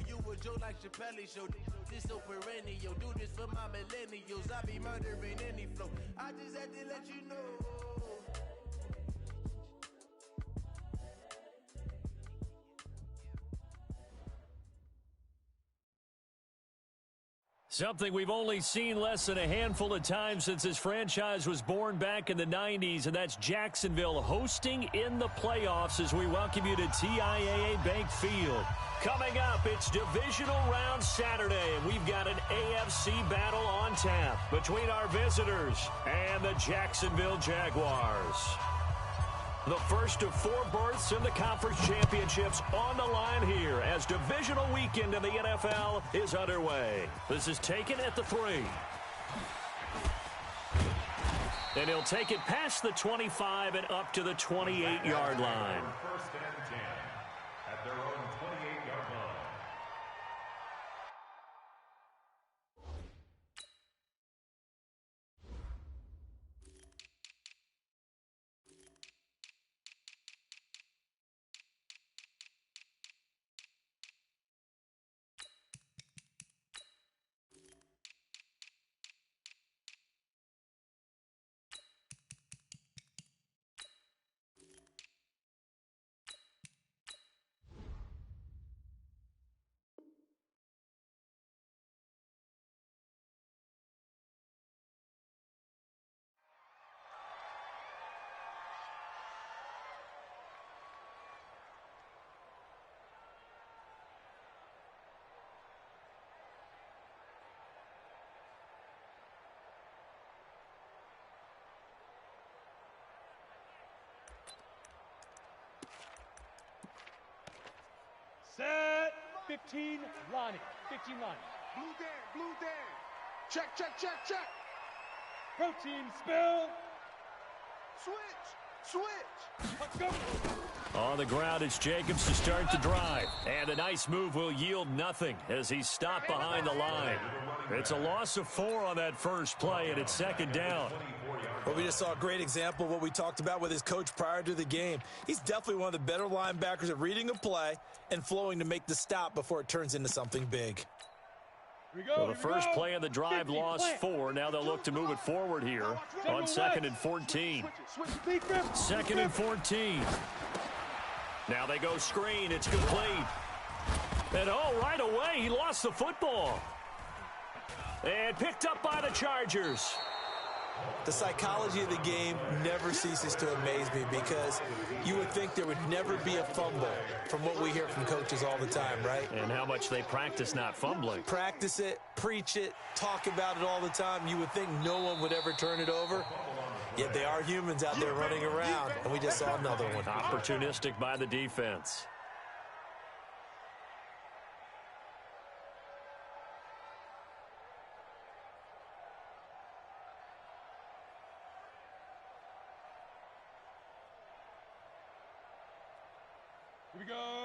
You a Joe like Chappelle show. This so perennial. Do this for my millennials. I be murdering any flow. I just had to let you know. Something we've only seen less than a handful of times since this franchise was born back in the 90s, and that's Jacksonville hosting in the playoffs as we welcome you to TIAA Bank Field. Coming up, it's Divisional Round Saturday, and we've got an AFC battle on tap between our visitors and the Jacksonville Jaguars. The first of 4 berths in the conference championships on the line here as divisional weekend in the NFL is underway. This is taken at the 3. And he'll take it past the 25 and up to the 28-yard line. First and 10 at their own 28-yard line. Set. 15, Lonnie. 15, Lonnie. Blue Dan. Check. Protein spill. Switch. Let's go. On the ground, it's Jacobs to start the drive. And a nice move will yield nothing as he's stopped behind the line. It's a loss of 4 on that first play, and it's second down. Well, we just saw a great example of what we talked about with his coach prior to the game. He's definitely one of the better linebackers at reading a play and flowing to make the stop before it turns into something big. Well, the first play of the drive lost 4. Now they'll look to move it forward here on 2nd and 14. 2nd and 14. Now they go screen. It's complete. And right away, he lost the football. And picked up by the Chargers. The psychology of the game never ceases to amaze me because you would think there would never be a fumble from what we hear from coaches all the time, right? And how much they practice not fumbling. Practice it, preach it, talk about it all the time. You would think no one would ever turn it over. Yet they are humans out there running around, and we just saw another one. Opportunistic by the defense.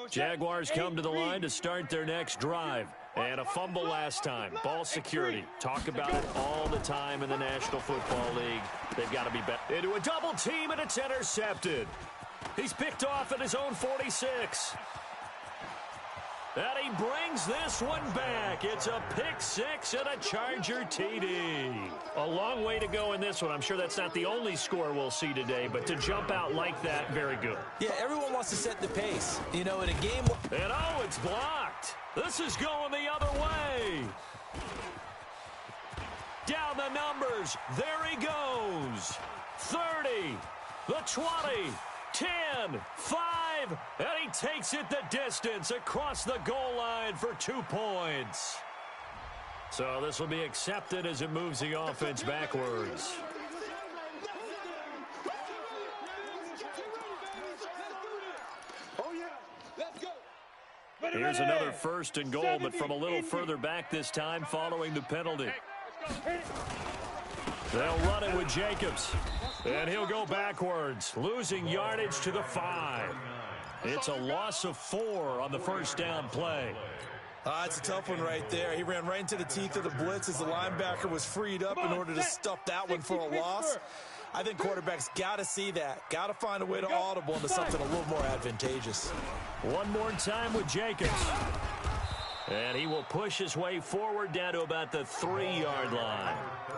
Jaguars come to the line to start their next drive. And a fumble last time. Ball security. Talk about it all the time in the National Football League. They've got to be better. Into a double team, and it's intercepted. He's picked off at his own 46. And he brings this one back. It's a pick 6 and a Charger TD. A long way to go in this one. I'm sure that's not the only score we'll see today, but to jump out like that, very good. Yeah, everyone wants to set the pace. You know, in a game... And it's blocked. This is going the other way. Down the numbers. There he goes. 30, the 20, 10, 5, and he takes it the distance across the goal line for 2 points. So this will be accepted as it moves the offense backwards. Here's another 1st and goal, but from a little further back this time following the penalty. They'll run it with Jacobs. And he'll go backwards, losing yardage to the 5. It's a loss of 4 on the first down play. It's a tough one right there. He ran right into the teeth of the blitz as the linebacker was freed up in order to stuff that one for a loss. I think quarterbacks got to see that. Got to find a way to audible into something a little more advantageous. One more time with Jacobs. And he will push his way forward down to about the 3-yard line.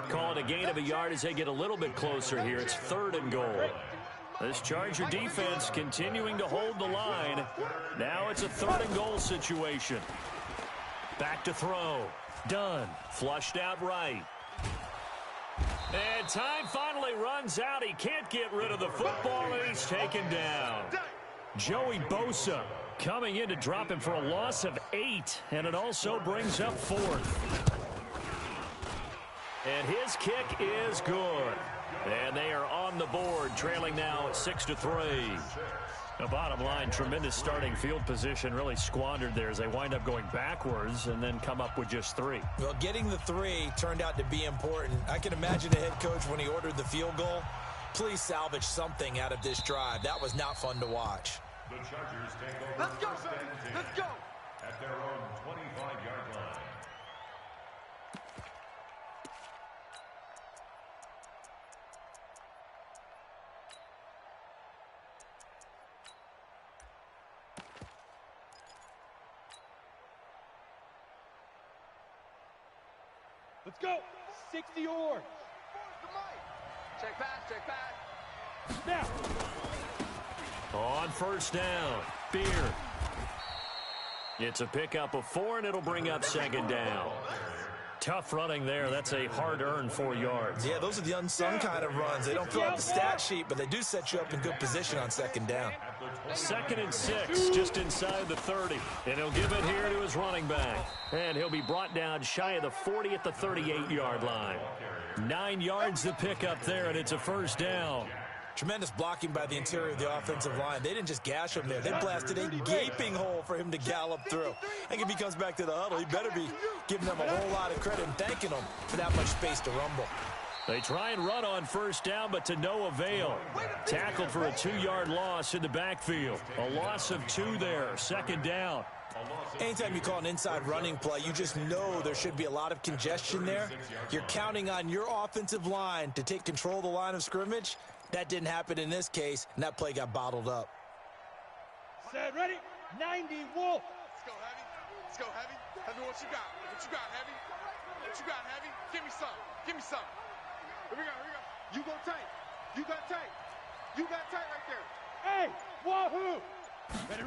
Call it a gain of a yard as they get a little bit closer here. It's 3rd and goal. This Charger defense continuing to hold the line. Now it's a 3rd and goal situation. Back to throw. Done. Flushed out right. And time finally runs out. He can't get rid of the football, and he's taken down. Joey Bosa coming in to drop him for a loss of 8, and it also brings up 4th. And his kick is good. And they are on the board, trailing now 6-3. The bottom line, tremendous starting field position, really squandered there as they wind up going backwards and then come up with just 3. Well, getting the 3 turned out to be important. I can imagine the head coach when he ordered the field goal. Please salvage something out of this drive. That was not fun to watch. The Chargers take over. Let's go, baby. Let's go. At their own 25-yard line. Let's go. 60 yards. Check back, check back. Now. On 1st down, Beard. It's a pickup of 4, and it'll bring up 2nd down. Tough running there. That's a hard-earned 4 yards. Yeah, those are the unsung kind of runs. They don't fill out the stat sheet, but they do set you up in good position on 2nd down. 2nd and 6, just inside the 30. And he'll give it here to his running back. And he'll be brought down shy of the 40 at the 38-yard line. 9 yards to pick up there, and it's a 1st down. Tremendous blocking by the interior of the offensive line. They didn't just gash him there. They blasted a gaping hole for him to gallop through. I think if he comes back to the huddle, he better be giving them a whole lot of credit and thanking them for that much space to rumble. They try and run on 1st down, but to no avail. Tackled for a 2-yard loss in the backfield. A loss of 2 there, 2nd down. Anytime you call an inside running play, you just know there should be a lot of congestion there. You're counting on your offensive line to take control of the line of scrimmage. That didn't happen in this case, and that play got bottled up. Set, ready, 90, Wolf. Let's go, Heavy. Let's go, Heavy. Heavy, what you got? What you got, Heavy? What you got, Heavy? Give me some. Give me some. Here we go, here we go. You go tight. You got tight. You got tight right there. Hey, wahoo.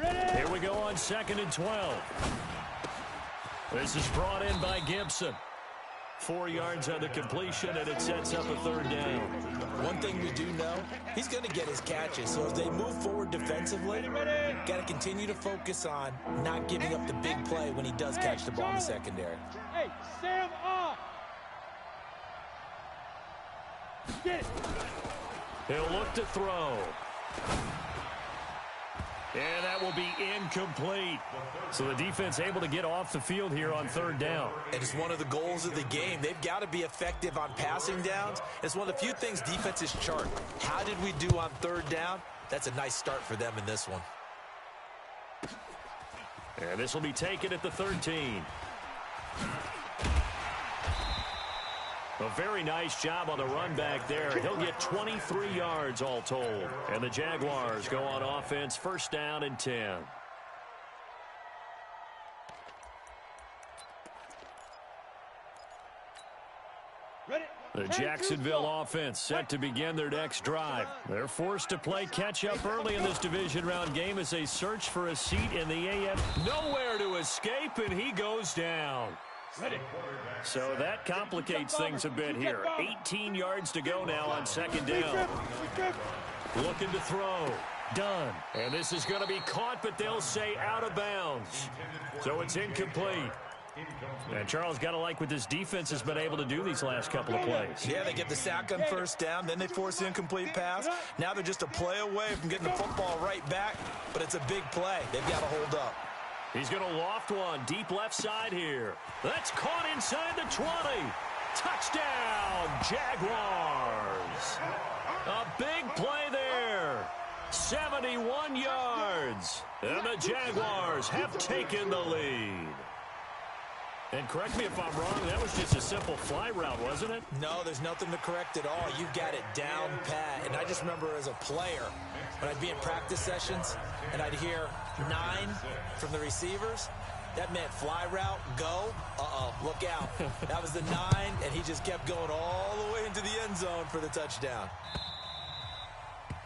Ready. Here we go on 2nd and 12. This is brought in by Gibson. 4 yards on the completion, and it sets up a 3rd down. One thing we do know, he's going to get his catches. So as they move forward defensively, got to continue to focus on not giving up the big play when he does catch the ball in the secondary. Hey, Sam off. Get it. He'll look to throw. And that will be incomplete. So the defense able to get off the field here on 3rd down. And it's one of the goals of the game. They've got to be effective on passing downs. It's one of the few things defenses chart. How did we do on 3rd down? That's a nice start for them in this one. And this will be taken at the 13. A very nice job on the run back there. He'll get 23 yards all told. And the Jaguars go on offense, 1st down and 10. The Jacksonville offense set to begin their next drive. They're forced to play catch-up early in this division round game as they search for a seat in the AFC. Nowhere to escape, and he goes down. So that complicates things a bit here. 18 yards to go now on 2nd down. Looking to throw. Done. And this is going to be caught, but they'll say out of bounds. So it's incomplete. And Charles, got to like what this defense has been able to do these last couple of plays. Yeah, they get the sack on 1st down, then they force the incomplete pass. Now they're just a play away from getting the football right back, but it's a big play. They've got to hold up. He's going to loft one deep left side here. That's caught inside the 20. Touchdown, Jaguars. A big play there. 71 yards. And the Jaguars have taken the lead. And correct me if I'm wrong, that was just a simple fly route, wasn't it? No, there's nothing to correct at all. You got it down pat. And I just remember as a player, when I'd be in practice sessions and I'd hear 9 from the receivers, That meant fly route, go. Uh-oh, look out. That was the 9, and he just kept going all the way into the end zone for the touchdown.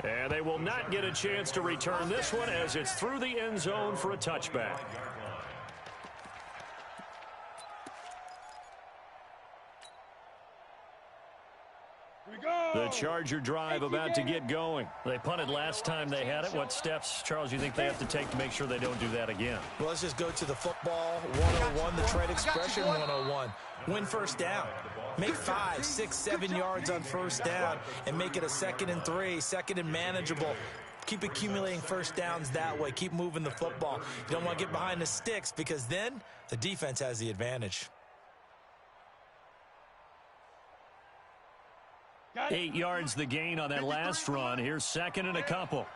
And they will not get a chance to return this one as it's through the end zone for a touchback. The Charger drive about to get going. They punted last time they had it. What steps, Charles, do you think they have to take to make sure they don't do that again? Well, let's just go to the football 101, the trade expression 101. Win first down. Make 5, 6, 7 yards on first down and make it a 2nd and 3, 2nd and manageable. Keep accumulating first downs that way. Keep moving the football. You don't want to get behind the sticks because then the defense has the advantage. 8 yards the gain on that last run. Here's 2nd and a couple.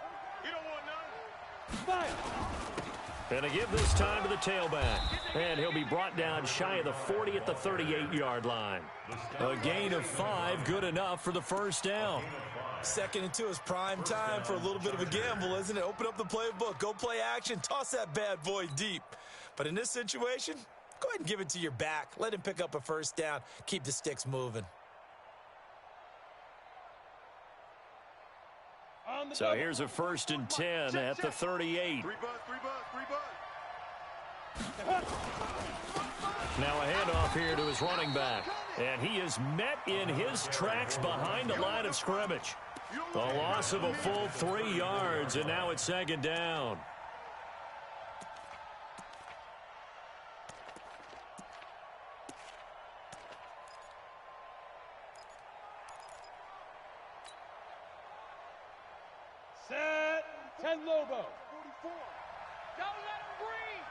And a give this time to the tailback. And he'll be brought down shy of the 40 at the 38-yard line. A gain of 5, good enough for the first down. 2nd and 2 is prime time for a little bit of a gamble, isn't it? Open up the playbook, go play action, toss that bad boy deep. But in this situation, go ahead and give it to your back. Let him pick up a first down. Keep the sticks moving. So here's a 1st and 10 at the 38. Now a handoff here to his running back. And he is met in his tracks behind the line of scrimmage. A loss of a full 3 yards, and now it's 2nd down. Set. 10 Lobo. 44. Don't let him breathe.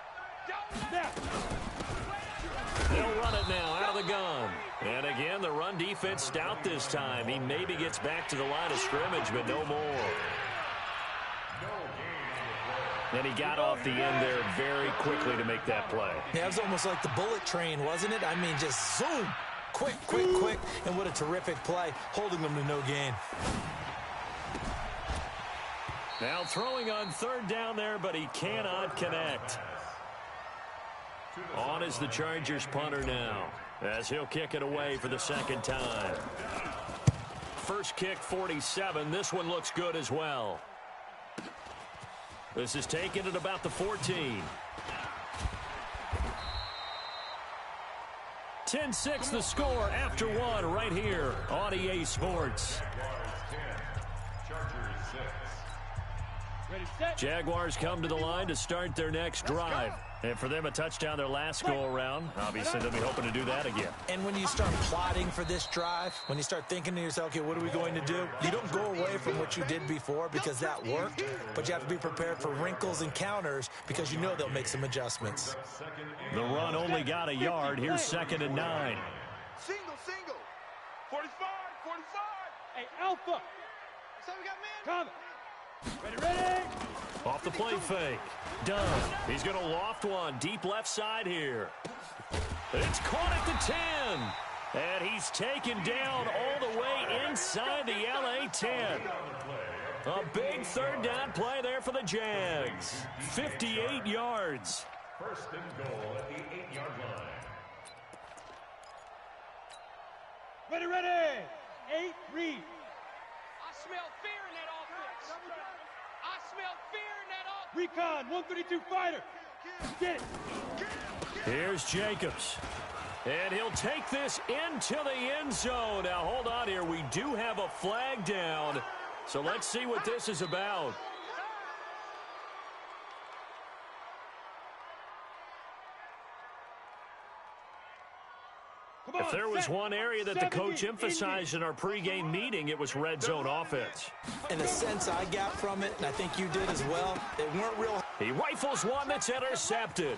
They'll run it now out of the gun. And again, the run defense stout this time. He maybe gets back to the line of scrimmage, but no more. And he got off the end there very quickly to make that play. Yeah, it was almost like the bullet train, wasn't it? I mean, just zoom. Quick. And what a terrific play, holding them to no gain. Now throwing on 3rd down there, but he cannot connect. On is the Chargers punter now, as he'll kick it away for the 2nd time. First kick, 47. This one looks good as well. This is taken at about the 14. 10-6 the score after 1 right here on EA Sports. Jaguars come to the line to start their next drive. And for them, a touchdown their last go-around. Obviously, they'll be hoping to do that again. And when you start plotting for this drive, when you start thinking to yourself, okay, what are we going to do? You don't go away from what you did before because that worked, but you have to be prepared for wrinkles and counters because you know they'll make some adjustments. The run only got a yard. Here's 2nd and 9. Single. 45. Hey, Alpha. So we got man. Come. Ready. Off the play fake. Done. He's going to loft one. Deep left side here. It's caught at the 10. And he's taken down all the way inside the LA 10. A big 3rd down play there for the Jags. 58 yards. 1st and goal at the 8-yard line. Ready. 8, read. I smell fear in that offense. I smell fear in that offense. Recon, 132 fighter. Get it. Here's Jacobs. And he'll take this into the end zone. Now, hold on here. We do have a flag down. So let's see what this is about. If there was one area that the coach emphasized in our pregame meeting, it was red zone offense. And the sense I got from it, and I think you did as well, they weren't real. He rifles one that's intercepted.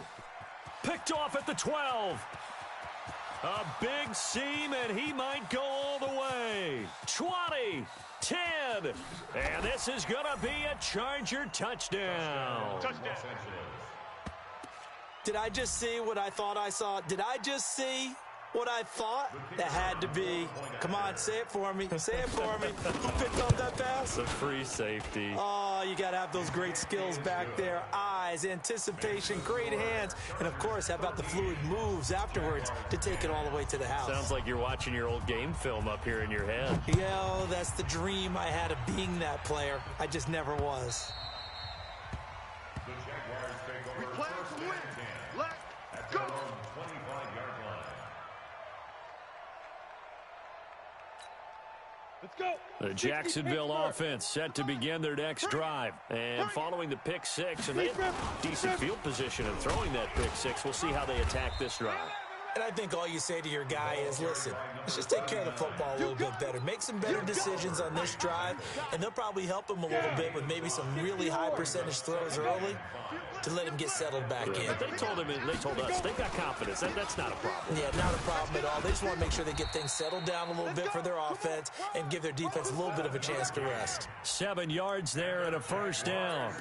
Picked off at the 12. A big seam, and he might go all the way. 20, 10, and this is going to be a Charger touchdown. Did I just see what I thought I saw? Did I just see what I thought? That had to be. Come on, say it for me. Say it for me. Who picked up that pass? The free safety. Oh, you got to have those great skills back there. I eyes, anticipation, great hands, and, of course, how about the fluid moves afterwards to take it all the way to the house. Sounds like you're watching your old game film up here in your head. Yeah, that's the dream I had of being that player. I just never was. The Jaguars take over Play first to and win. 10 Let's at go. their own 25-yard line. Let's go. The Jacksonville offense set to begin their next drive. And following the pick six, and they have decent field position in throwing that pick six. We'll see how they attack this drive. And I think all you say to your guy is, listen, let's just take care of the football a little bit better. Make some better decisions on this drive, and they'll probably help him a little bit with maybe some really high percentage throws early to let him get settled back in. But they told us, they've got confidence. That's not a problem. Yeah, not a problem at all. They just want to make sure they get things settled down a little bit for their offense and give their defense a little bit of a chance to rest. 7 yards there and a first down.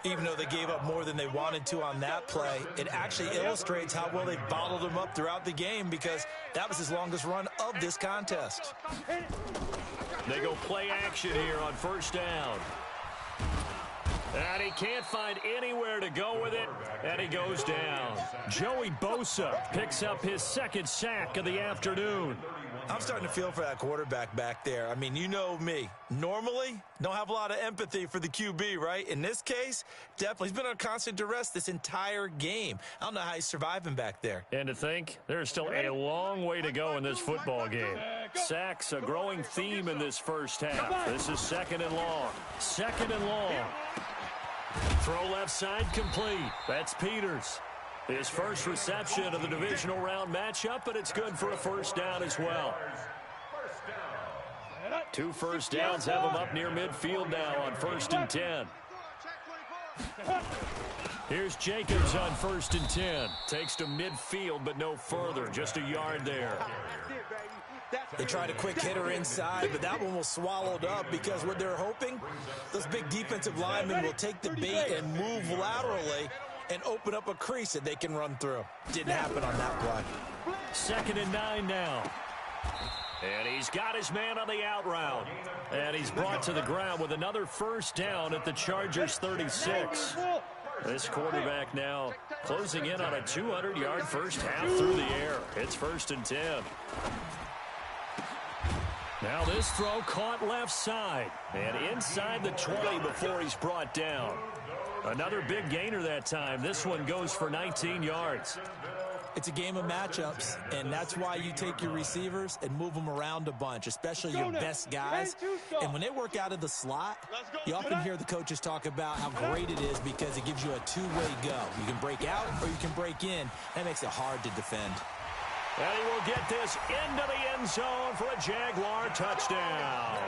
Even though they gave up more than they wanted to on that play, it actually illustrates how well they bottled him up throughout the game because that was his longest run of this contest. They go play action here on first down. And he can't find anywhere to go with it, and he goes down. Joey Bosa picks up his second sack of the afternoon. I'm starting to feel for that quarterback back there. I mean, you know me. Normally, don't have a lot of empathy for the QB, right? In this case, definitely. He's been on constant duress this entire game. I don't know how he's surviving back there. And to think, there's still a long way to go in this football game. Sacks, a growing theme in this first half. This is second and long. Second and long. Throw left side complete. That's Peters. His first reception of the divisional round matchup, but it's good for a first down as well. 2 first downs have him up near midfield now on 1st and 10. Here's Jacobs on 1st and 10. Takes to midfield, but no further. Just a yard there. They tried a quick hitter inside, but that one was swallowed up because what they're hoping, those big defensive linemen will take the bait and move laterally and open up a crease that they can run through. Didn't happen on that play. 2nd and 9 now. And he's got his man on the out route. And he's brought to the ground with another first down at the Chargers 36. This quarterback now closing in on a 200-yard first half through the air. It's 1st and 10. Now this throw caught left side and inside the 20 before he's brought down. Another big gainer that time. This one goes for 19 yards. It's a game of matchups, and that's why you take your receivers and move them around a bunch, especially your best guys. And when they work out of the slot, you often hear the coaches talk about how great it is because it gives you a two-way go. You can break out or you can break in. That makes it hard to defend. And he will get this into the end zone for a Jaguar touchdown.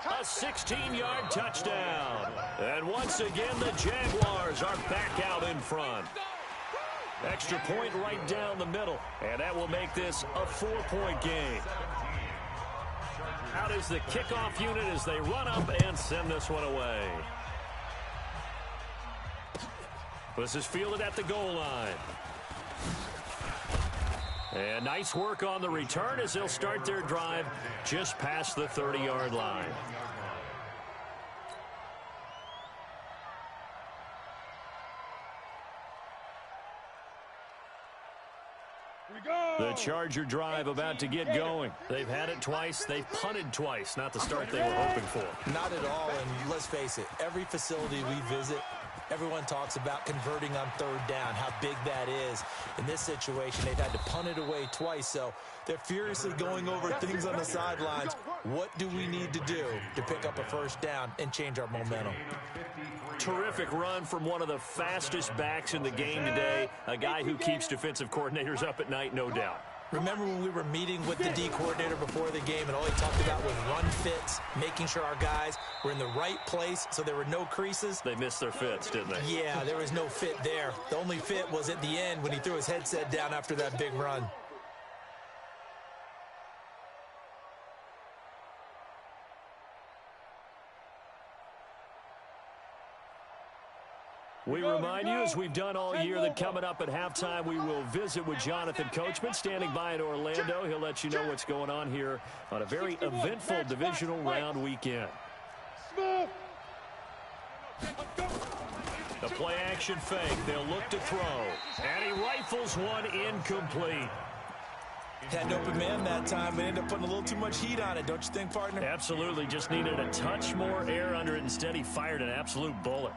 A 16-yard touchdown. And once again, the Jaguars are back out in front. Extra point right down the middle. And that will make this a 4-point game. Out is the kickoff unit as they run up and send this one away. This is fielded at the goal line. And nice work on the return as they'll start their drive just past the 30-yard line. The Charger drive about to get going. They've had it twice. They've punted twice. Not the start they were hoping for. Not at all, and let's face it, every facility we visit, everyone talks about converting on 3rd down, how big that is. In this situation, they've had to punt it away twice, so they're furiously going over things on the sidelines. What do we need to do to pick up a first down and change our momentum? Terrific run from one of the fastest backs in the game today, a guy who keeps defensive coordinators up at night, no doubt. Remember when we were meeting with the D coordinator before the game and all he talked about was run fits, making sure our guys were in the right place so there were no creases? They missed their fits, didn't they? Yeah, there was no fit there. The only fit was at the end when he threw his headset down after that big run. We remind you, as we've done all year, that coming up at halftime, we will visit with Jonathan Coachman, standing by in Orlando. He'll let you know what's going on here on a very eventful divisional round weekend. The play action fake. They'll look to throw. And he rifles one incomplete. Had an open man that time, but ended up putting a little too much heat on it, don't you think, partner? Absolutely. Just needed a touch more air under it. Instead, he fired an absolute bullet.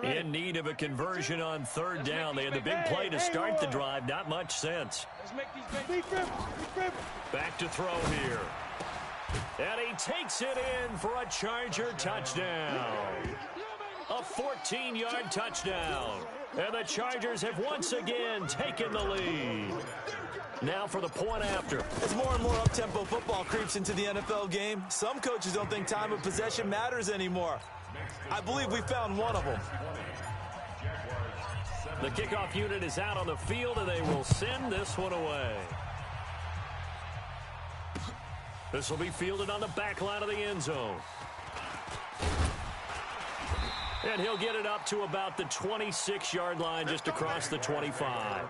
In need of a conversion on third down. They had the big play to start the drive. Not much sense. Back to throw here. And he takes it in for a Charger touchdown. A 14-yard touchdown. And the Chargers have once again taken the lead. Now for the point after. As more and more up-tempo football creeps into the NFL game, some coaches don't think time of possession matters anymore. I believe we found one of them. The kickoff unit is out on the field, and they will send this one away. This will be fielded on the back line of the end zone. And he'll get it up to about the 26-yard line, just across the 25.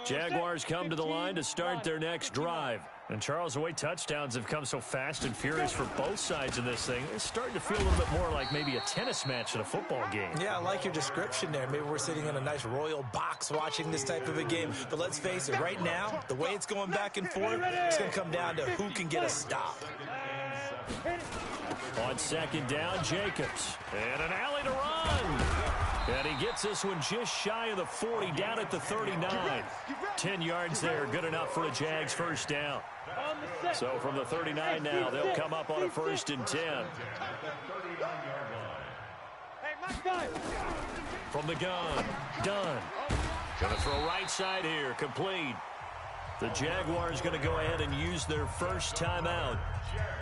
Jaguars come to the line to start their next drive. And Charles, the way touchdowns have come so fast and furious for both sides of this thing, it's starting to feel a little bit more like maybe a tennis match in a football game. Yeah, I like your description there. Maybe we're sitting in a nice royal box watching this type of a game. But let's face it, right now, the way it's going back and forth, it's going to come down to who can get a stop. On second down, Jacobs. And an alley to run. And he gets this one just shy of the 40, down at the 39. 10 yards there, good enough for a Jags first down. So from the 39 now, they'll come up on a 1st and 10. From the gun, Dunn. Gonna throw right side here, complete. The Jaguars going to go ahead and use their first timeout,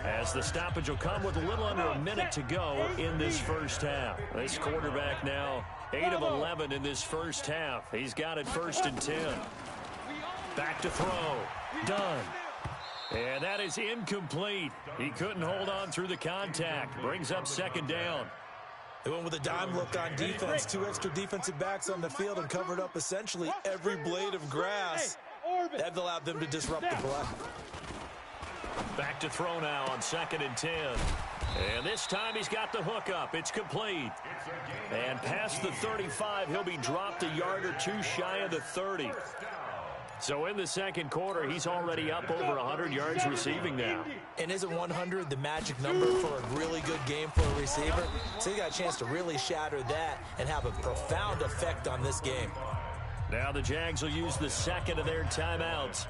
as the stoppage will come with a little under a minute to go in this first half. This quarterback now 8 of 11 in this first half. He's got it 1st and 10. Back to throw. Done. And that is incomplete. He couldn't hold on through the contact. Brings up second down. They went with a dime look on defense. 2 extra defensive backs on the field and covered up essentially every blade of grass. That allowed them to disrupt the play. Back to throw now on 2nd and 10. And this time he's got the hook up. It's complete. And past the 35, he'll be dropped a yard or two shy of the 30. So in the second quarter, he's already up over 100 yards receiving now. And isn't 100 the magic number for a really good game for a receiver? So he got a chance to really shatter that and have a profound effect on this game. Now the Jags will use the second of their timeouts,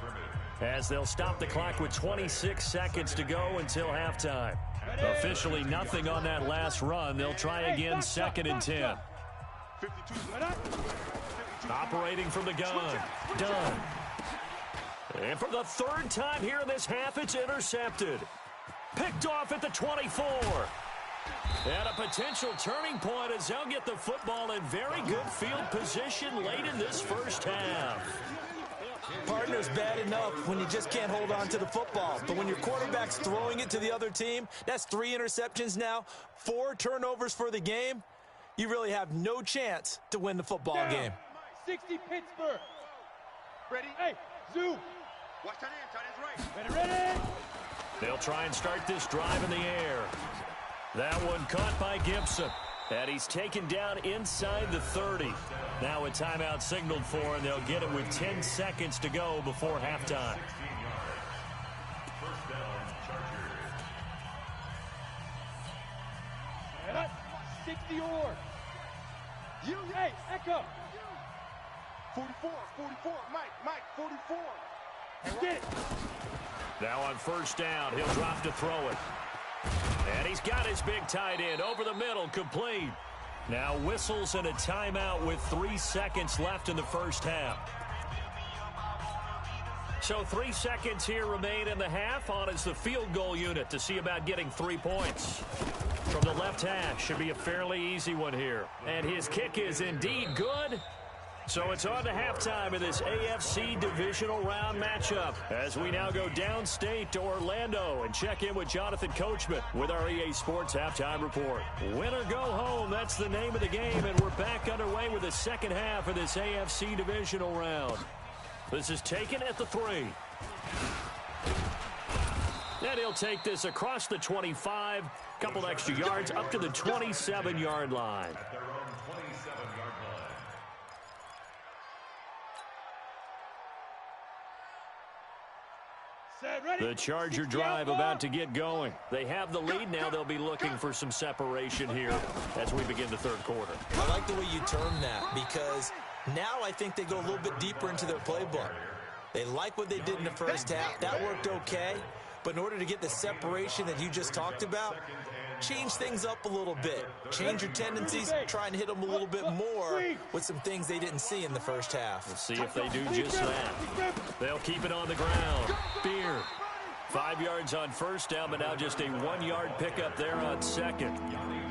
as they'll stop the clock with 26 seconds to go until halftime. Officially nothing on that last run. They'll try again 2nd and 10. Operating from the gun. Done. And for the 3rd time here in this half, it's intercepted. Picked off at the 24. And a potential turning point as they'll get the football in very good field position late in this first half. Partner's bad enough when you just can't hold on to the football. But when your quarterback's throwing it to the other team, that's 3 interceptions now, 4 turnovers for the game. You really have no chance to win the football game. 60 Pittsburgh. Ready? Hey, zoom. Watch that end, tight ends right. Ready? They'll try and start this drive in the air. That one caught by Gibson. And he's taken down inside the 30. Now a timeout signaled for, and they'll get it with 10 seconds to go before halftime. And up, 60 or. Hey, Echo. 44, Mike, 44. Get it. Now on first down, he'll drop to throw it. And he's got his big tight end over the middle, complete. Now whistles and a timeout with 3 seconds left in the first half. So 3 seconds here remain in the half. On is the field goal unit to see about getting 3 points. From the left hash, should be a fairly easy one here. And his kick is indeed good. So it's on to halftime in this AFC divisional round matchup as we now go downstate to Orlando and check in with Jonathan Coachman with our EA Sports Halftime Report. Win or go home, that's the name of the game, and we're back underway with the second half of this AFC divisional round. This is taken at the 3. And he'll take this across the 25, couple extra yards up to the 27-yard line. At their own 27-yard line. The Charger drive about to get going. They have the lead now. They'll be looking for some separation here as we begin the third quarter. I like the way you term that because now I think they go a little bit deeper into their playbook. They like what they did in the first half. That worked okay. But in order to get the separation that you just talked about, change things up a little bit. Change your tendencies, try and hit them a little bit more with some things they didn't see in the first half. We'll see if they do just that. They'll keep it on the ground. Beer. 5 yards on first down, but now just a 1-yard pickup there on second.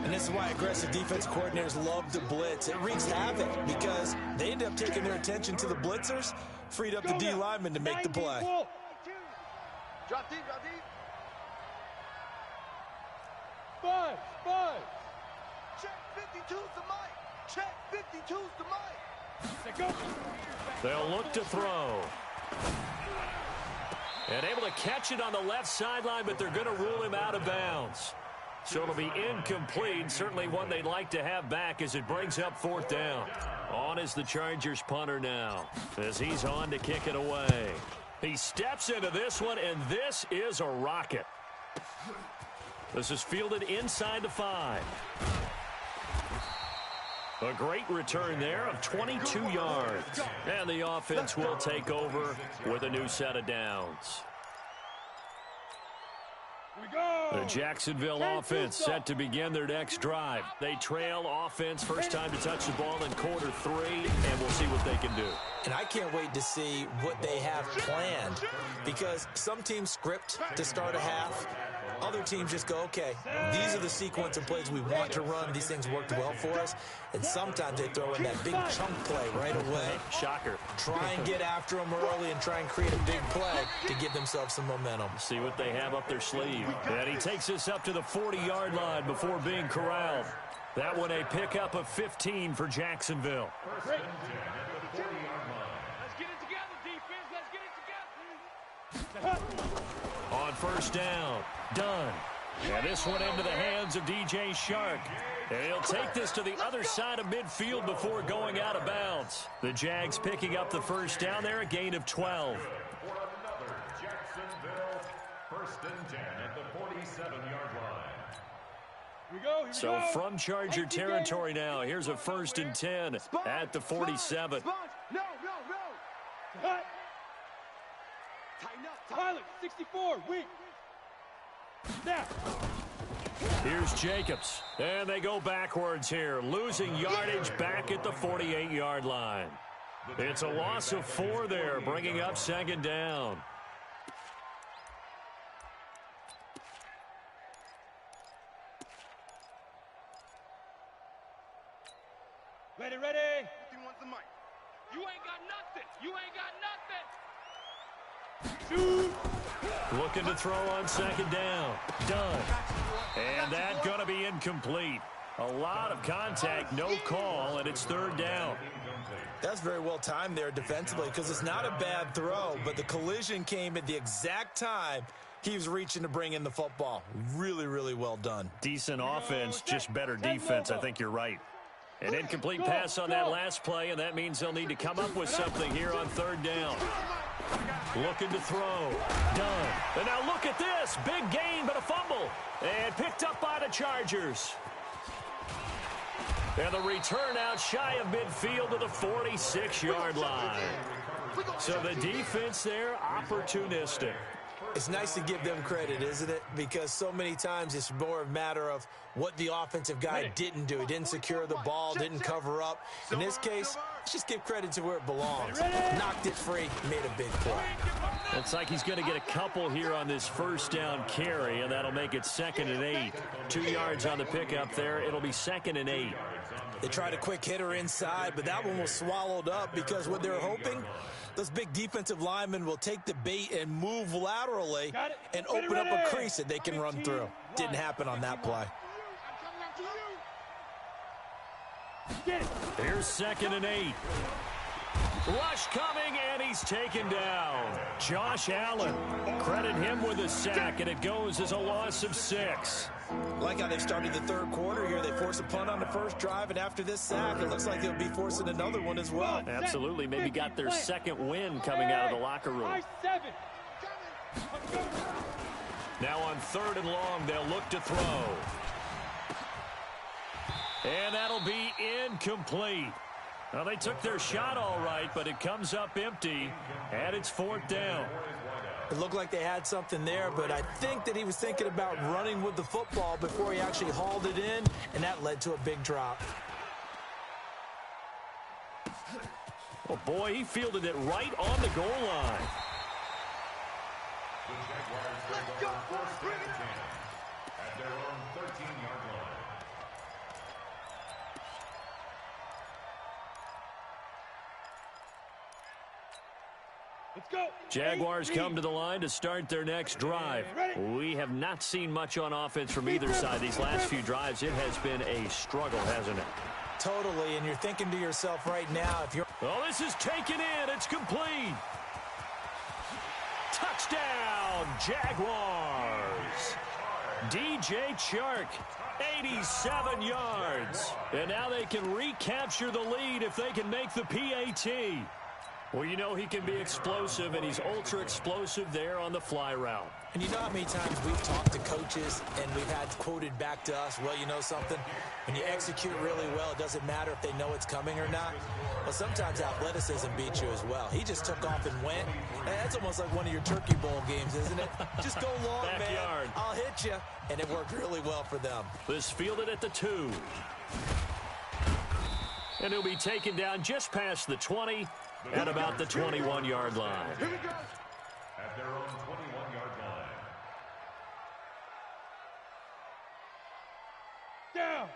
And this is why aggressive defense coordinators love to blitz. It wreaks havoc because they end up taking their attention to the blitzers, freed up the D lineman to make the play. Drop deep, drop deep. 5. Check 52's the mic. Check 52's the mic. They'll look to throw. And able to catch it on the left sideline, but they're going to rule him out of bounds. So it'll be incomplete. Certainly one they'd like to have back as it brings up 4th down. On is the Chargers punter now as he's on to kick it away. He steps into this one, and this is a rocket. This is fielded inside the 5. A great return there of 22 yards. And the offense will take over with a new set of downs. The Jacksonville offense set to begin their next drive. They trail offense, first time to touch the ball in quarter 3, and we'll see what they can do. And I can't wait to see what they have planned because some teams script to start a half. Other teams just go, okay, these are the sequence of plays we want to run. These things worked well for us. And sometimes they throw in that big chunk play right away. Shocker. Try and get after them early and try and create a big play to give themselves some momentum. See what they have up their sleeve. And he takes us up to the 40-yard line before being corralled. That one a pickup of 15 for Jacksonville. First and 10 at the 40-yard line. Let's get it together, defense. Let's get it together. On first down, Dunn. And this one into the hands of DJ Shark. And he'll take this to the other side of midfield before going out of bounds. The Jags picking up the first down there, a gain of 12. For another Jacksonville first and 10 at the 47-yard line. So from Charger territory now, here's a first and 10 at the 47. No. Cut. Tighten up. Pilot, 64, weak. Snap. Here's Jacobs. And they go backwards here, losing yardage back at the 48-yard line. It's a loss of 4 there, bringing up second down. Ready. 51's the mic. You ain't got nothing. You ain't got nothing. Shoot. Looking to throw on second down. Done. And that's going to be incomplete. A lot of contact, no call, and it's third down. That's very well timed there defensively because it's not a bad throw, but the collision came at the exact time he was reaching to bring in the football. Really, really well done. Decent offense, just better defense. I think you're right. An incomplete pass on that last play, and that means they'll need to come up with something here on third down. Looking to throw. Done. And now look at this. Big gain, but a fumble. And picked up by the Chargers. And the return out shy of midfield to the 46-yard line. So the defense there, opportunistic. It's nice to give them credit, isn't it? Because so many times it's more a matter of what the offensive guy didn't do. He didn't secure the ball, didn't cover up. In this case, let's just give credit to where it belongs. Knocked it free, made a big play. Looks like he's going to get a couple here on this first down carry, and that'll make it 2nd and 8. 2 yards on the pickup there. It'll be 2nd and 8. They tried a quick hitter inside, but that one was swallowed up because what they're hoping, those big defensive linemen will take the bait and move laterally and open up a crease that they can run through. Didn't happen on that play. Here's 2nd and 8. Rush coming, and he's taken down. Josh Allen, credit him with a sack, and it goes as a loss of 6. Like how they've started the third quarter here. They force a punt on the first drive, and after this sack, it looks like they'll be forcing another one as well. Absolutely. Maybe got their second win coming out of the locker room. Now on 3rd and long, they'll look to throw. And that'll be incomplete. Well, they took their shot all right, but it comes up empty, and it's 4th down. It looked like they had something there, but I think that he was thinking about running with the football before he actually hauled it in, and that led to a big drop. Oh, boy, he fielded it right on the goal line. Let's go, bring it at their own 13-yard line. Let's go. Jaguars come to the line to start their next drive. We have not seen much on offense from either side. These last few drives, it has been a struggle, hasn't it? Totally, and you're thinking to yourself right now, if you're... Oh, this is taken in. It's complete. Touchdown, Jaguars. DJ Chark, 87 yards. And now they can recapture the lead if they can make the PAT. Well, you know he can be explosive, and he's ultra-explosive there on the fly route. And you know how many times we've talked to coaches and we've had quoted back to us, well, you know something? When you execute really well, it doesn't matter if they know it's coming or not. Well, sometimes athleticism beats you as well. He just took off and went. And that's almost like one of your Turkey Bowl games, isn't it? Just go long, Backyard. man. I'll hit you. And it worked really well for them. This fielded at the 2. And he'll be taken down just past the 20 at about the 21-yard line. At their own 21-yard line.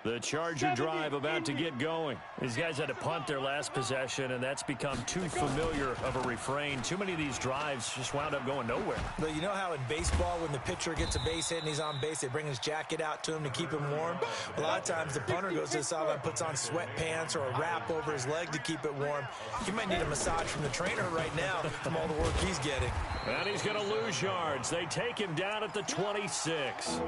The Charger drive about to get going. These guys had to punt their last possession, and that's become too familiar of a refrain. Too many of these drives just wound up going nowhere. But you know how in baseball, when the pitcher gets a base hit and he's on base, they bring his jacket out to him to keep him warm? A lot of times the punter goes to the sideline, puts on sweatpants or a wrap over his leg to keep it warm. He might need a massage from the trainer right now from all the work he's getting. And he's going to lose yards. They take him down at the 26.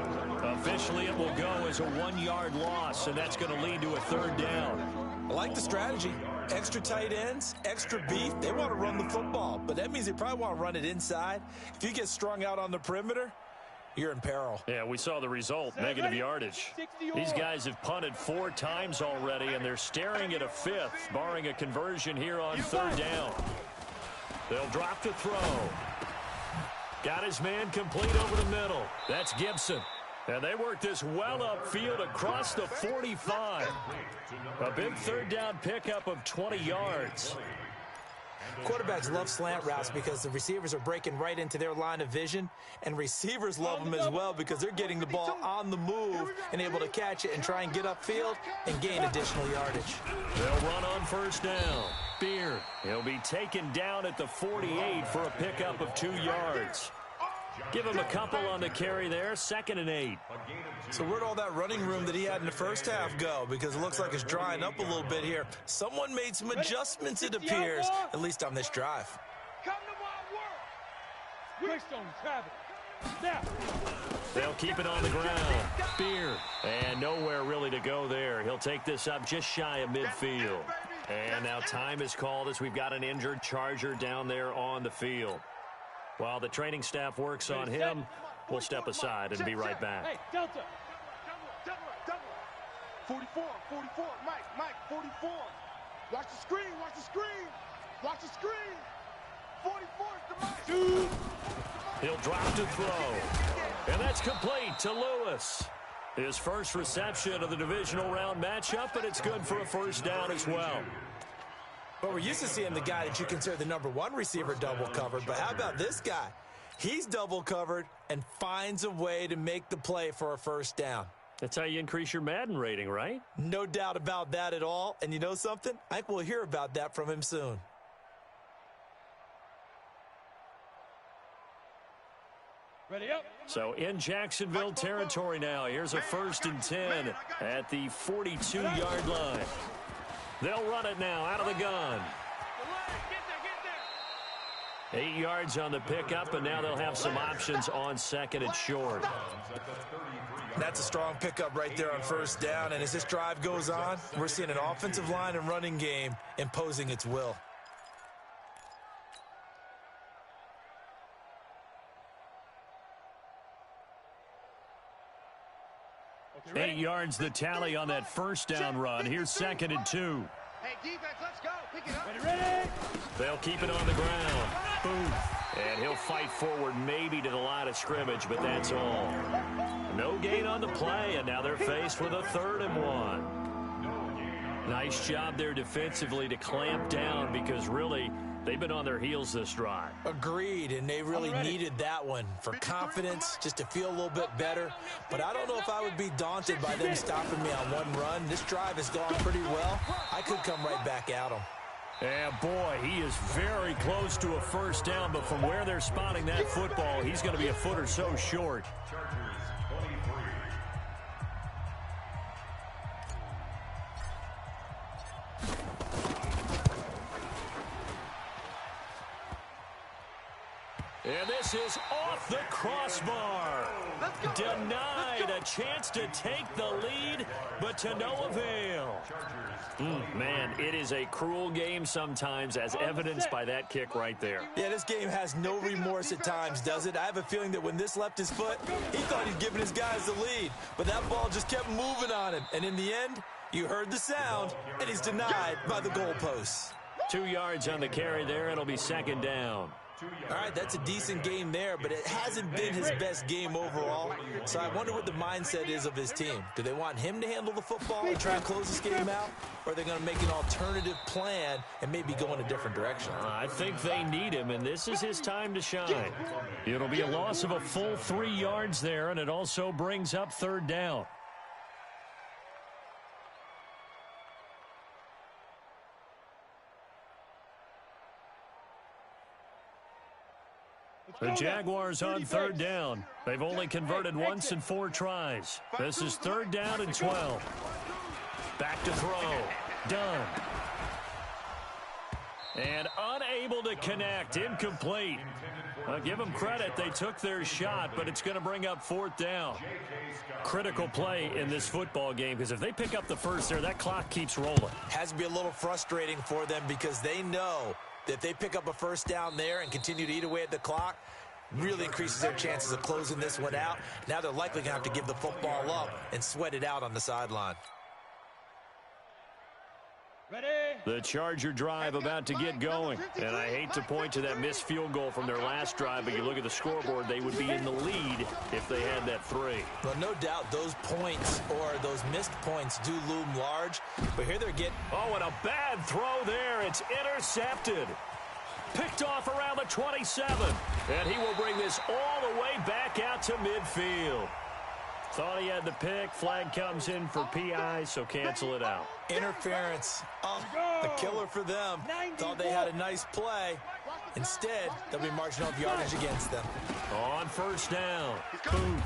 Officially, it will go as a 1-yard loss, and that's going to lead to a 3rd down. I like the strategy. Extra tight ends, extra beef. They want to run the football, but that means they probably want to run it inside. If you get strung out on the perimeter, you're in peril. Yeah, we saw the result, negative yardage. These guys have punted 4 times already, and they're staring at a 5th, barring a conversion here on 3rd down. They'll drop to throw. Got his man complete over the middle. That's Gibson. And they work this well upfield across the 45. A big 3rd down pickup of 20 yards. Quarterbacks love slant routes because the receivers are breaking right into their line of vision, and receivers love them as well because they're getting the ball on the move and able to catch it and try and get upfield and gain additional yardage. They'll run on 1st down. Beard. He'll be taken down at the 48 for a pickup of 2 yards. Give him a couple on the carry there, 2nd and 8. So where'd all that running room that he had in the first half go? Because it looks like it's drying up a little bit here. Someone made some adjustments, it appears, at least on this drive. Come to my work. Quickstone travel. Snap. They'll keep it on the ground. Beard. And nowhere really to go there. He'll take this up just shy of midfield. And now time is called as we've got an injured Charger down there on the field. While the training staff works on him, we'll step aside and be right back. Hey, Delta. Double. 44, Mike, 44. Watch the screen. Watch the screen. 44 is the Mike. He'll drop to throw. And that's complete to Lewis. His first reception of the divisional round matchup, and it's good for a 1st down as well. But we're used to seeing the guy that you consider the #1 receiver double covered. But how about this guy? He's double covered and finds a way to make the play for a 1st down. That's how you increase your Madden rating, right? No doubt about that at all. And you know something? I think we'll hear about that from him soon. Ready up. So in Jacksonville territory now. Here's a 1st and 10 at the 42-yard line. They'll run it now out of the gun. 8 yards on the pickup, and now they'll have some options on 2nd and short. That's a strong pickup right there on 1st down, and as this drive goes on, we're seeing an offensive line and running game imposing its will. Okay, 8 yards the tally on that 1st down run. Here's 2nd and 2. Hey, defense, let's go. Pick it up. Ready. They'll keep it on the ground. Boom. And he'll fight forward maybe to the line of scrimmage, but that's all. No gain on the play, and now they're faced with a 3rd and 1. Nice job there defensively to clamp down because really they've been on their heels this drive. Agreed, and they really needed that one for confidence, just to feel a little bit better. But I don't know if I would be daunted by them stopping me on one run. This drive has gone pretty well. I could come right back at them. Yeah, boy, he is very close to a 1st down, but from where they're spotting that football, he's going to be a foot or so short. And this is off the crossbar. Denied a chance to take the lead, but to no avail. Man, it is a cruel game sometimes, as evidenced by that kick right there. Yeah, this game has no remorse at times, does it? I have a feeling that when this left his foot, he thought he'd given his guys the lead. But that ball just kept moving on him. And in the end, you heard the sound, and he's denied by the goalposts. 2 yards on the carry there. It'll be 2nd down. All right, that's a decent game there, but it hasn't been his best game overall. So I wonder what the mindset is of his team. Do they want him to handle the football and try and close this game out? Or are they going to make an alternative plan and maybe go in a different direction? I think they need him, and this is his time to shine. It'll be a loss of a full 3 yards there, and it also brings up 3rd down. The Jaguars on 3rd down. They've only converted once in 4 tries. This is 3rd down and 12. Back to throw. Done. And unable to connect. Incomplete. Give them credit. They took their shot, but it's going to bring up 4th down. Critical play in this football game, because if they pick up the first there, that clock keeps rolling. Has to be a little frustrating for them because they know that if they pick up a 1st down there and continue to eat away at the clock, really increases their chances of closing this one out. Now they're likely going to have to give the football up and sweat it out on the sideline. The Charger drive about to get going. And I hate to point to that missed field goal from their last drive, but you look at the scoreboard, they would be in the lead if they had that 3. Well, no doubt those points or those missed points do loom large. But here they're getting... Oh, and a bad throw there. It's intercepted. Picked off around the 27. And he will bring this all the way back out to midfield. Thought he had the pick. Flag comes in for PI, so cancel it out. Interference. Oh, a killer for them. Thought they had a nice play. Instead, they'll be marching off yardage against them. On 1st down. Boom.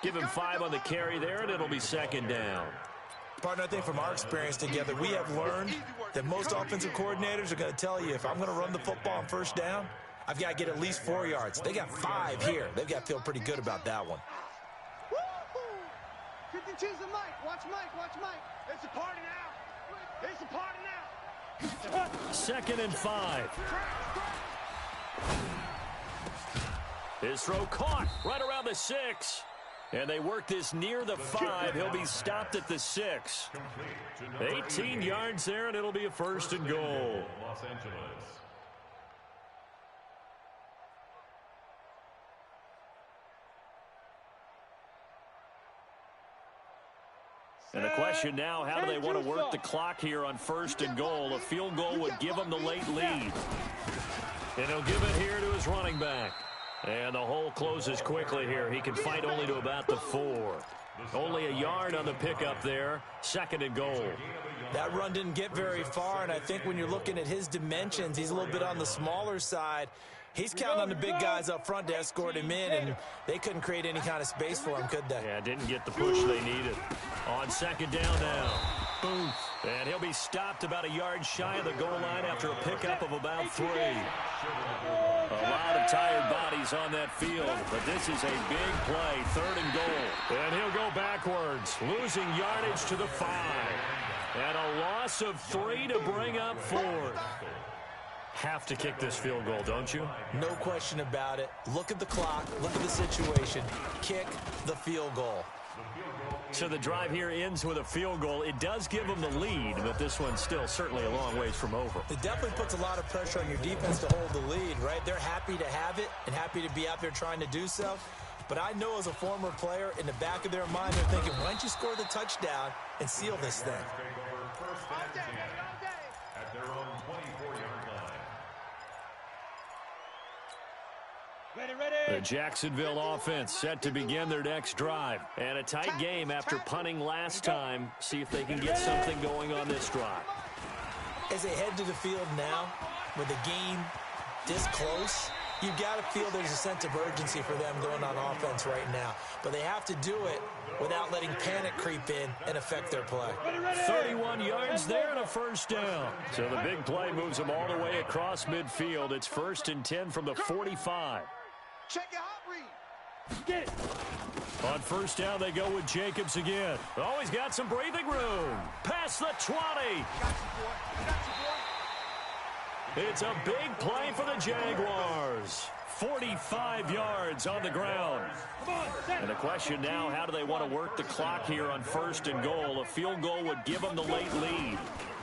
Give him 5 on the carry there, and it'll be 2nd down. Partner, I think from our experience together, we have learned that most offensive coordinators are going to tell you, if I'm going to run the football on 1st down, I've got to get at least 4 yards. They got 5 here. They've got to feel pretty good about that one. 52's the mic. Watch Mike. Watch Mike. It's a party now. It's a party now. 2nd and 5. His throw caught right around the 6. And they work this near the 5. He'll be stopped at the 6. 18 yards there, and it'll be a 1st and goal. Los Angeles. And the question now, how do they want to work the clock here on 1st and goal? A field goal would give them the late lead. And he'll give it here to his running back. And the hole closes quickly here. He can fight only to about the 4. Only a yard on the pickup there. 2nd and goal. That run didn't get very far, and I think when you're looking at his dimensions, he's a little bit on the smaller side. He's counting on the big guys up front to escort him in, and they couldn't create any kind of space for him, could they? Yeah, didn't get the push they needed. On 2nd down now. Boom. And he'll be stopped about a yard shy of the goal line after a pickup of about 3. A lot of tired bodies on that field, but this is a big play. 3rd and goal. And he'll go backwards, losing yardage to the 5. And a loss of 3 to bring up 4th. Have to kick this field goal, don't you? No question about it. Look at the clock. Look at the situation. Kick the field goal. So the drive here ends with a field goal. It does give them the lead, but this one's still certainly a long ways from over. It definitely puts a lot of pressure on your defense to hold the lead, right? They're happy to have it and happy to be out there trying to do so. But I know as a former player, in the back of their mind, they're thinking, why don't you score the touchdown and seal this thing? At their own 24-yard line. The Jacksonville offense set to begin their next drive. And a tight game after punting last time. See if they can get something going on this drive. As they head to the field now, with the game this close, you've got to feel there's a sense of urgency for them going on offense right now. But they have to do it without letting panic creep in and affect their play. 31 yards there and a 1st down. So the big play moves them all the way across midfield. It's 1st and 10 from the 45. Check your hot read. Get it. On 1st down, they go with Jacobs again. Oh, he's got some breathing room. Past the 20. It's a big play for the Jaguars. 45 yards on the ground. And the question now, how do they want to work the clock here on 1st and goal? A field goal would give them the late lead.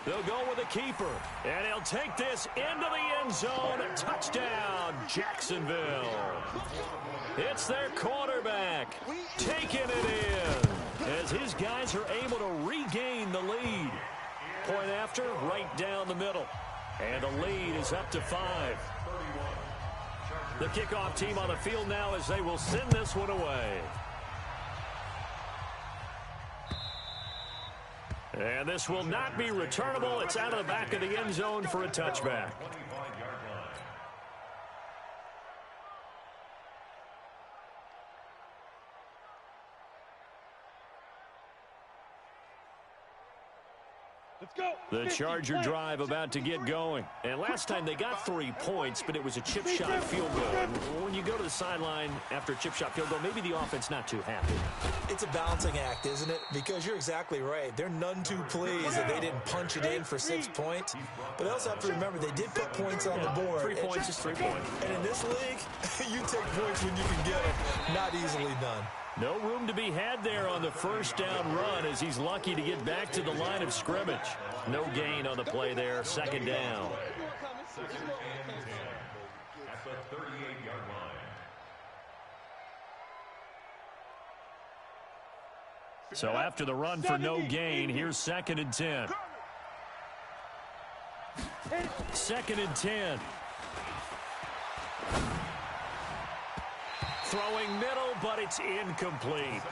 They'll go with a keeper, and he'll take this into the end zone. Touchdown, Jacksonville. It's their quarterback taking it in as his guys are able to regain the lead. Point after, right down the middle. And the lead is up to 5. The kickoff team on the field now as they will send this one away. And this will not be returnable. It's out of the back of the end zone for a touchback. Let's go. The Charger drive about to get going. And last time they got 3 points, but it was a chip shot field goal. And when you go to the sideline after a chip shot field goal, maybe the offense not too happy. It's a balancing act, isn't it? Because you're exactly right. They're none too pleased that they didn't punch it in for 6 points. But they also have to remember they did put points on the board. 3 points is 3 points. And in this league, you take points when you can get them. Not easily done. No room to be had there on the 1st down run as he's lucky to get back to the line of scrimmage. No gain on the play there. 2nd down. At the 38-yard line. So after the run for no gain, here's 2nd and 10. 2nd and 10. Throwing middle, but it's incomplete.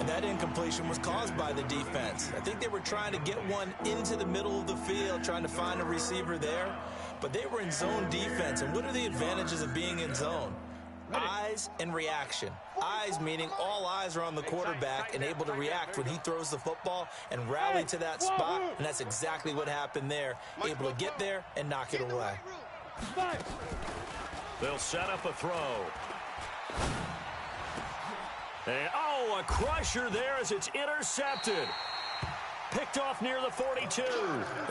And that incompletion was caused by the defense. I think they were trying to get one into the middle of the field, trying to find a receiver there. But they were in zone defense. And what are the advantages of being in zone? Eyes and reaction. Eyes meaning all eyes are on the quarterback and able to react when he throws the football and rally to that spot. And that's exactly what happened there. Able to get there and knock it away. They'll set up a throw. And, oh, a crusher there as it's intercepted. Picked off near the 42.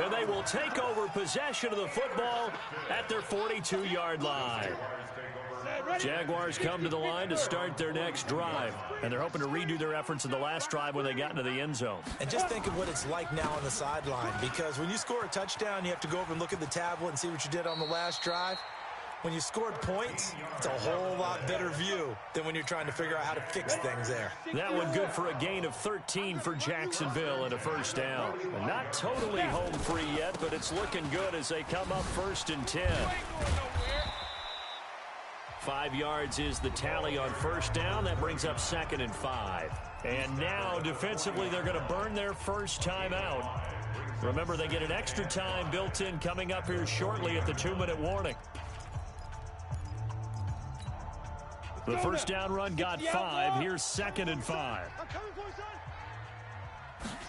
And they will take over possession of the football at their 42-yard line. Jaguars come to the line to start their next drive. And they're hoping to redo their efforts in the last drive when they got into the end zone. And just think of what it's like now on the sideline. Because when you score a touchdown, you have to go over and look at the tablet and see what you did on the last drive. When you scored points, it's a whole lot better view than when you're trying to figure out how to fix things there. That one good for a gain of 13 for Jacksonville and a 1st down. And not totally home free yet, but it's looking good as they come up 1st and 10. 5 yards is the tally on first down. That brings up 2nd and 5. And now, defensively, they're going to burn their first time out. Remember, they get an extra time built in coming up here shortly at the 2-minute warning. The first down run got 5. Here's 2nd and 5.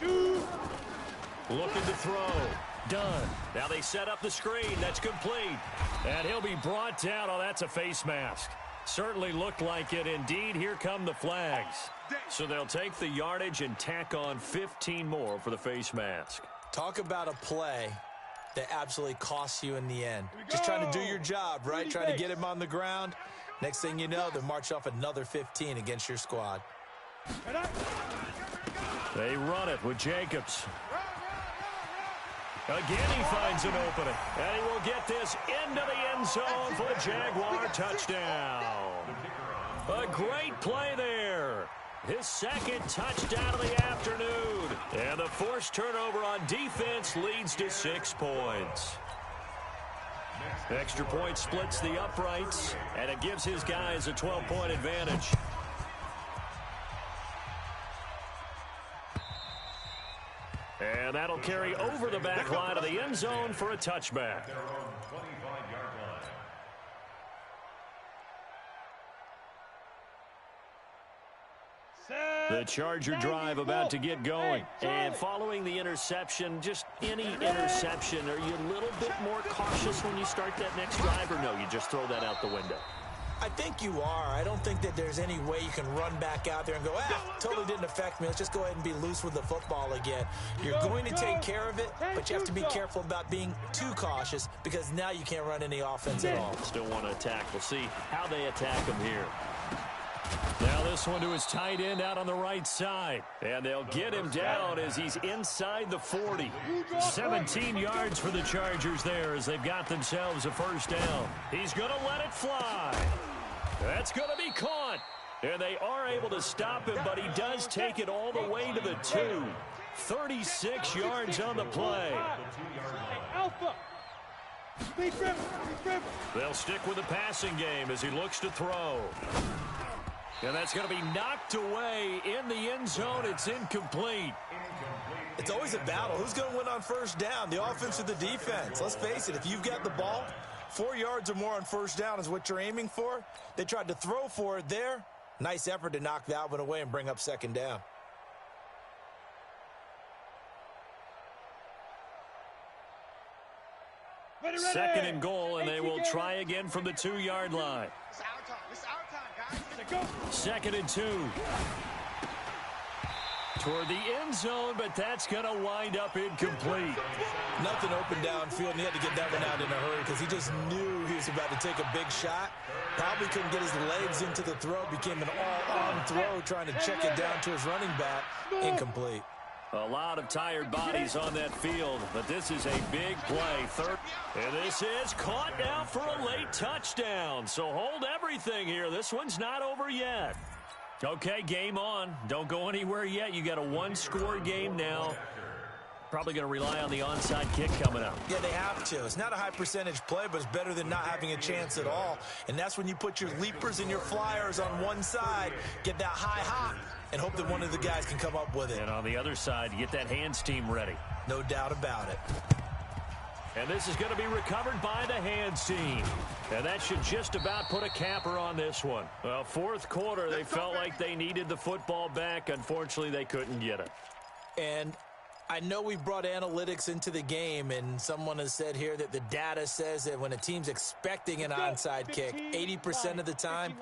Looking to throw. Done. Now they set up the screen. That's complete. And he'll be brought down. Oh, that's a face mask. Certainly looked like it. Indeed, here come the flags. So they'll take the yardage and tack on 15 more for the face mask. Talk about a play that absolutely costs you in the end. Just trying to do your job, right? Trying to get him on the ground. Next thing you know, they march off another 15 against your squad. They run it with Jacobs. Again, he finds an opening. And he will get this into the end zone for the Jaguar touchdown. A great play there. His second touchdown of the afternoon. And the forced turnover on defense leads to 6 points. Extra point splits the uprights, and it gives his guys a 12-point advantage. And that'll carry over the back line of the end zone for a touchback. The Charger drive about to get going. And following the interception, just any interception, are you a little bit more cautious when you start that next drive, or no, you just throw that out the window? I think you are. I don't think that there's any way you can run back out there and go, totally didn't affect me. Let's just go ahead and be loose with the football again. You're going to take care of it, but you have to be careful about being too cautious because now you can't run any offense at all. Still want to attack. We'll see how they attack him here. Now this one to his tight end out on the right side. And they'll get him down as he's inside the 40. 17 yards for the Chargers there as they've got themselves a first down. He's going to let it fly. That's going to be caught. And they are able to stop him, but he does take it all the way to the 2. 36 yards on the play. They'll stick with the passing game as he looks to throw. And that's going to be knocked away in the end zone. It's incomplete. It's always a battle. Who's going to win on first down, the offense or the defense? Let's face it, if you've got the ball, 4 yards or more on first down is what you're aiming for. They tried to throw for it there. Nice effort to knock that one away and bring up second down. Second and goal, and they will try again from the 2-yard line. It's our time. It's our time, guys. Second and 2. Toward the end zone, but that's going to wind up incomplete. Nothing open downfield, and he had to get that one out in a hurry because he just knew he was about to take a big shot. Probably couldn't get his legs into the throw. Became an all-arm throw trying to check it down to his running back. Incomplete. A lot of tired bodies on that field, but this is a big play. Third, and this is caught now for a late touchdown. So hold everything here. This one's not over yet. Okay, game on. Don't go anywhere yet. You got a 1-score game now. Probably going to rely on the onside kick coming up. Yeah, they have to. It's not a high percentage play, but it's better than not having a chance at all. And that's when you put your leapers and your flyers on one side, get that high hop, and hope that one of the guys can come up with it. And on the other side, you get that hands team ready. No doubt about it. And this is going to be recovered by the hands team. And that should just about put a capper on this one. Well, fourth quarter, they felt like they needed the football back. Unfortunately, they couldn't get it. And I know we brought analytics into the game, and someone has said here that the data says that when a team's expecting an onside kick, 80% of the time,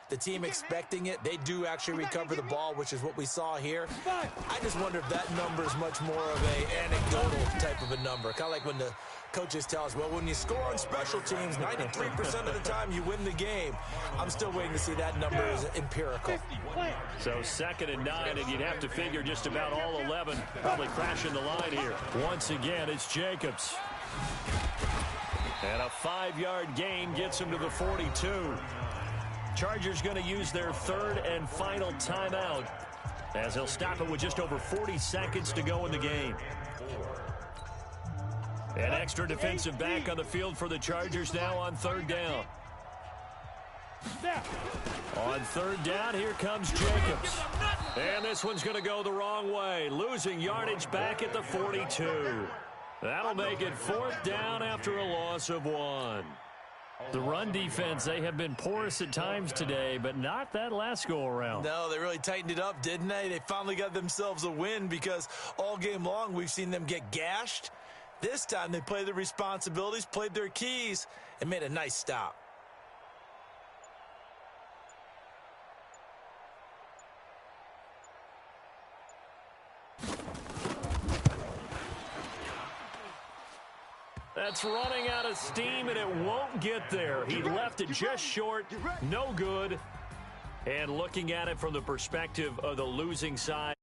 the team expecting it, they do actually recover the ball, which is what we saw here. I just wonder if that number is much more of a anecdotal type of a number. Kind of like when the coaches tell us, well, when you score on special teams, 93% of the time you win the game. I'm still waiting to see that number as empirical. So 2nd and 9, and you'd have to figure just about all 11 probably crashing the line here. Once again, it's Jacobs. And a 5-yard gain gets him to the 42. Chargers going to use their third and final timeout as they'll stop it with just over 40 seconds to go in the game. An extra defensive back on the field for the Chargers now on third down. On third down, here comes Jacobs. And this one's going to go the wrong way, losing yardage back at the 42. That'll make it fourth down after a loss of 1. The run defense, they have been porous at times today, but not that last go-around. No, they really tightened it up, didn't they? They finally got themselves a win because all game long we've seen them get gashed. This time they played their responsibilities, played their keys, and made a nice stop. That's running out of steam, and it won't get there. He left it just short, no good. And looking at it from the perspective of the losing side.